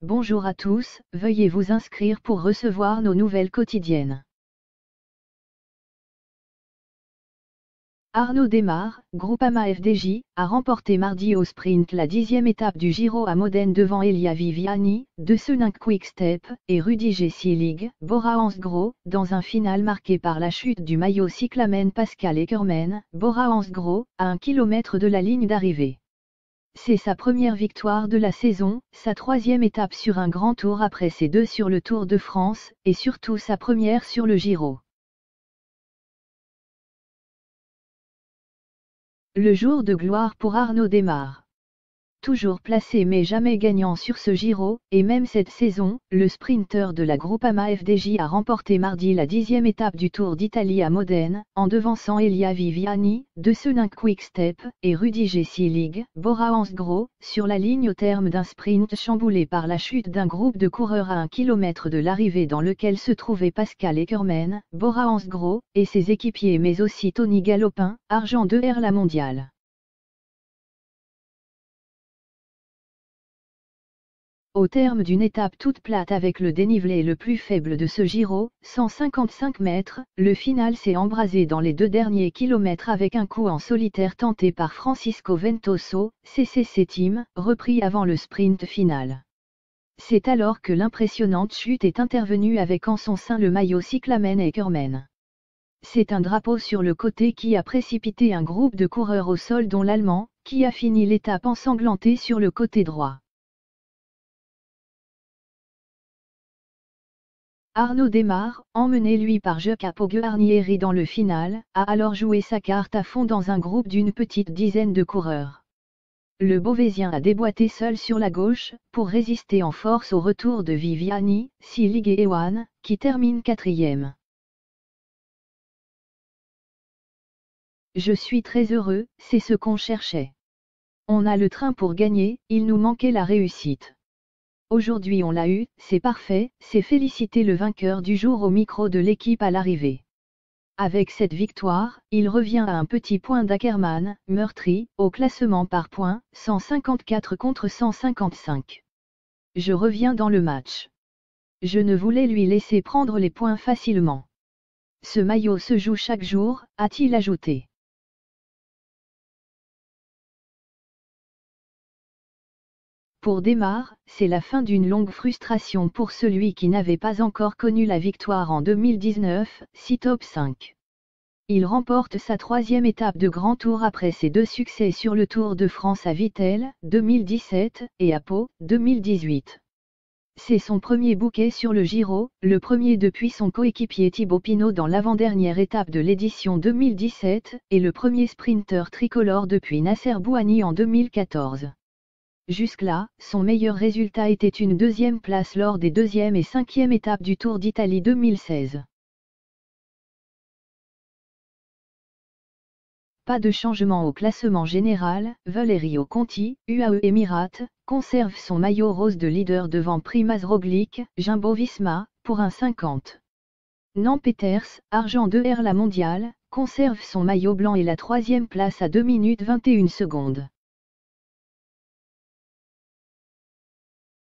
bonjour à tous, veuillez vous inscrire pour recevoir nos nouvelles quotidiennes. Arnaud Démare, Groupama FDJ, a remporté mardi au sprint la 10e étape du Giro à Modène devant Elia Viviani, de Soninck Quick-Step, et Rudy Gessilig, Bora Hansgrohe, dans un final marqué par la chute du maillot cyclamen Pascal Eckermann, Bora Hansgrohe, à 1 km de la ligne d'arrivée. C'est sa première victoire de la saison, sa 3e étape sur un grand tour après ses 2 sur le Tour de France, et surtout sa première sur le Giro. Le jour de gloire pour Arnaud Démare. Toujours placé mais jamais gagnant sur ce Giro, et même cette saison, le sprinter de la Groupama FDJ a remporté mardi la 10e étape du Tour d'Italie à Modène, en devançant Elia Viviani, de Soninck Quick-Step, et Rudy Gessilig, Bora Hansgrohe, sur la ligne au terme d'un sprint chamboulé par la chute d'un groupe de coureurs à 1 km de l'arrivée dans lequel se trouvaient Pascal Eckermann, Bora Hansgrohe, et ses équipiers mais aussi Tony Galopin, argent 2R la mondiale. Au terme d'une étape toute plate avec le dénivelé le plus faible de ce Giro, 155 mètres, le final s'est embrasé dans les 2 derniers kilomètres avec un coup en solitaire tenté par Francisco Ventoso, CCC Team, repris avant le sprint final. C'est alors que l'impressionnante chute est intervenue avec en son sein le maillot cyclamen Eckermann. C'est un drapeau sur le côté qui a précipité un groupe de coureurs au sol dont l'Allemand, qui a fini l'étape ensanglanté sur le côté droit. Arnaud Démare, emmené lui par Jacopo Guarnieri dans le final, a alors joué sa carte à fond dans un groupe d'une petite dizaine de coureurs. Le Beauvaisien a déboîté seul sur la gauche, pour résister en force au retour de Viviani, Gessilig et Ewan, qui termine 4e. Je suis très heureux, c'est ce qu'on cherchait. On a le train pour gagner, il nous manquait la réussite. Aujourd'hui on l'a eu, c'est parfait, c'est féliciter le vainqueur du jour au micro de l'équipe à l'arrivée. Avec cette victoire, il revient à un petit point d'Ackermann, meurtri, au classement par points, 154 contre 155. Je reviens dans le match. Je ne voulais lui laisser prendre les points facilement. Ce maillot se joue chaque jour, a-t-il ajouté. Pour Démare, c'est la fin d'une longue frustration pour celui qui n'avait pas encore connu la victoire en 2019, 6 top 5. Il remporte sa 3e étape de grand tour après ses 2 succès sur le Tour de France à Vittel, 2017, et à Pau, 2018. C'est son premier bouquet sur le Giro, le premier depuis son coéquipier Thibaut Pinot dans l'avant-dernière étape de l'édition 2017, et le premier sprinter tricolore depuis Nasser Bouhanni en 2014. Jusque-là, son meilleur résultat était une 2e place lors des 2e et 5e étapes du Tour d'Italie 2016. Pas de changement au classement général, Valerio Conti, UAE Emirates, conserve son maillot rose de leader devant Primož Roglič, Jumbo-Visma, pour un 50. Nan Peters, argent 2R la mondiale, conserve son maillot blanc et la 3e place à 2 minutes 21 secondes.